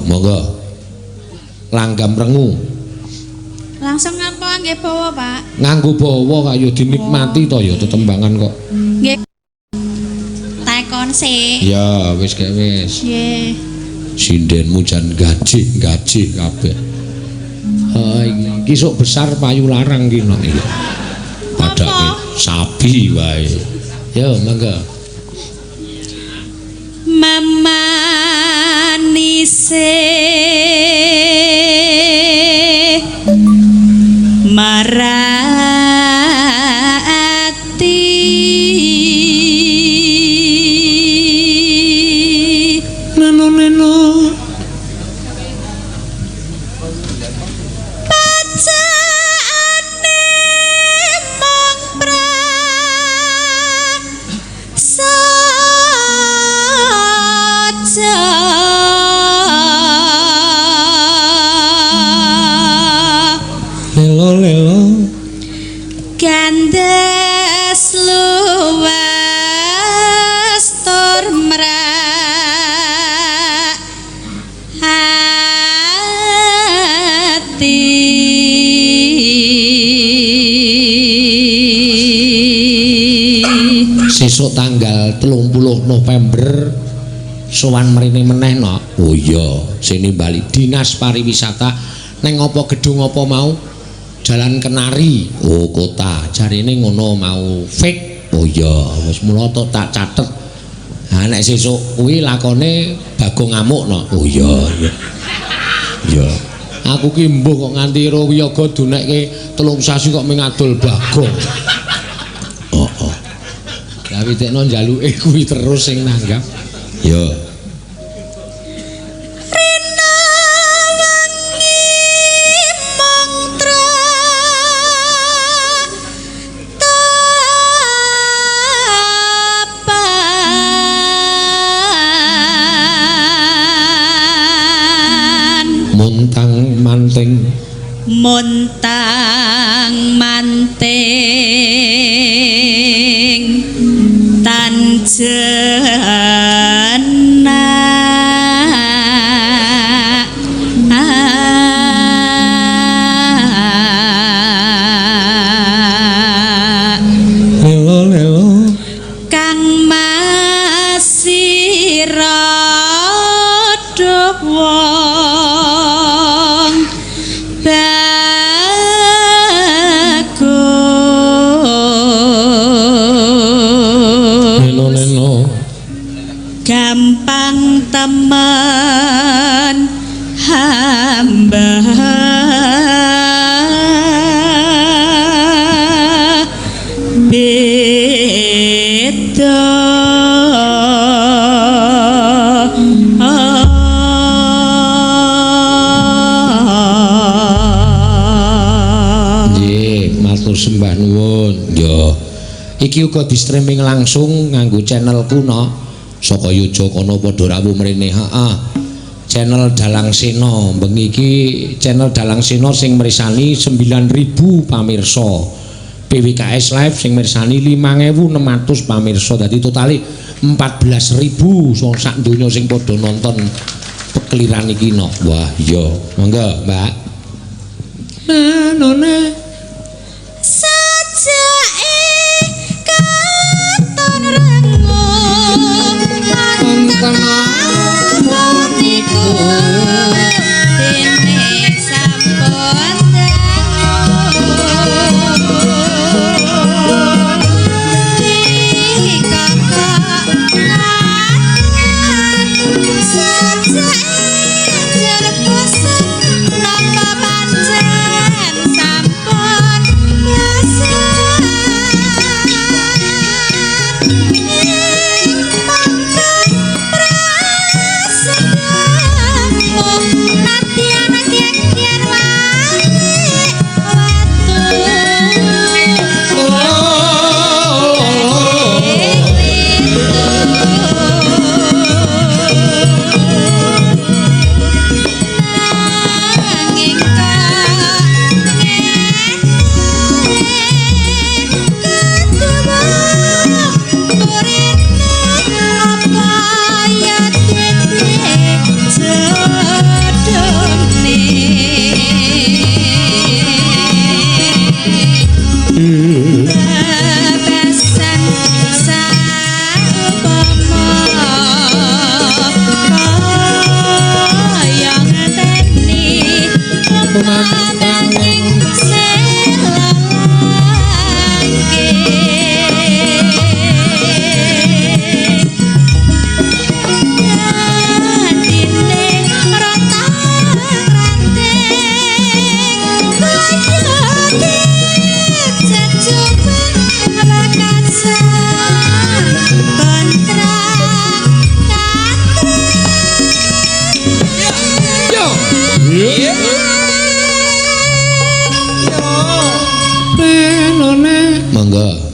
monggo. Langgam rengu. Langsung ngapa nggih bawa, Pak? Nganggo bawa kaya dinikmati to ya tetembangan kok. Nggih. Takon sih. Ya, wis gak wis. Nggih. Sindenmu jan gaji kabeh. Ha iki sok besar payu larang ki nek iki. Padake sapi wae. Ya, mangga. Mamanise marati neno bacane mong prasaja lelo gandes luwes tur mrak hati sesuk tanggal 30 November sowan mrene meneh no. Oh iya sini Bali Dinas Pariwisata neng apa gedung apa mau Jalan Kenari, oh kota, jarine ngono mau fake, oh iya, wis mula tak catet. Ha nek sesuk kuwi lakone Bagong ngamuk no, oh iya, iya. Aku ki mbuh kok nganti ro wiyaga dunekke 3 sasi kok mengadol Bagong. Oh. Lah witekno njaluke kuwi terus sing nanggap. Ya. Montang manting tanjena lelo kang masira wong Neno gampang temen hamba beda sembah nuwun. Yo. Iki uga di streaming langsung nganggo channelku no. Saka Yojakono padha rawuh mrene. Heeh. Channel Dalang Sena. Bengi iki channel Dalang Sena sing mirsani 9.000 pamirsa. PWKS Live sing mirsani 5.600 pamirsa. Dadi totali 14.000 wong sak donya sing padha nonton pekeliran iki no. Wah, iya. Monggo, Mbak. None Penone monggo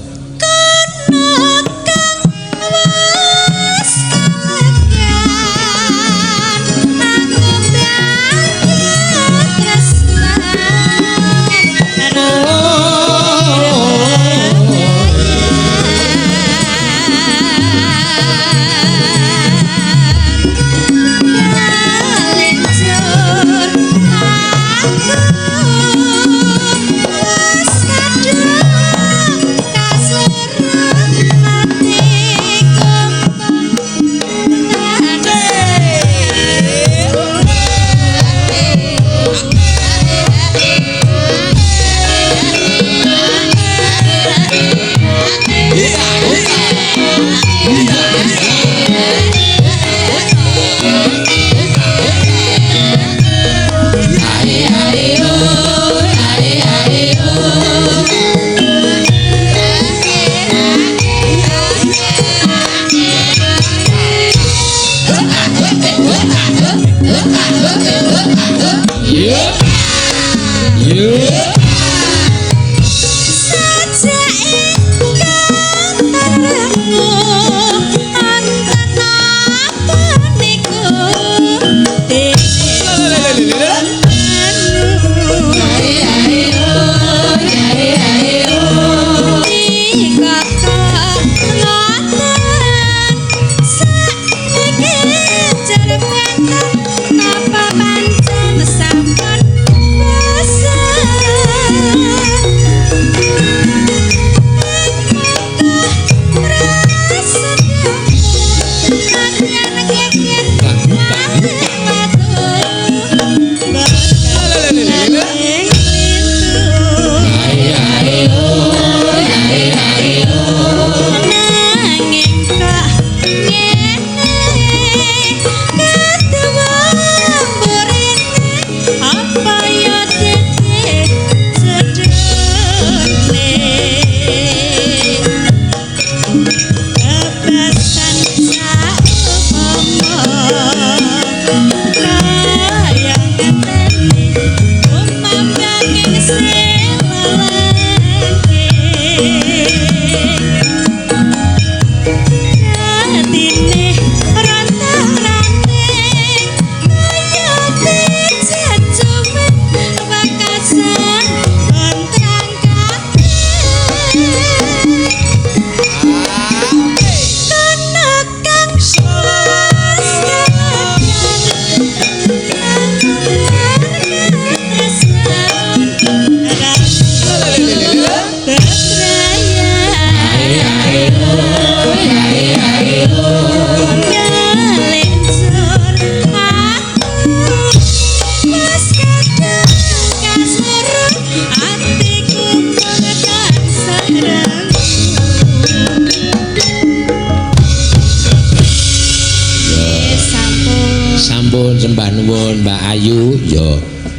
sembah nuwun Mbak Ayu ya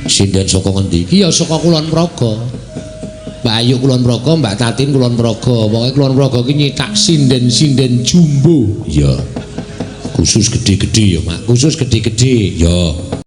sinden saka ngendi iki ya saka Kulon Progo Mbak Ayu Kulon Progo Mbak Tatin Kulon Progo pokoke Kulon Progo iki nyitak sinden-sinden jumbo ya khusus gede-gede ya Mak khusus gede-gede ya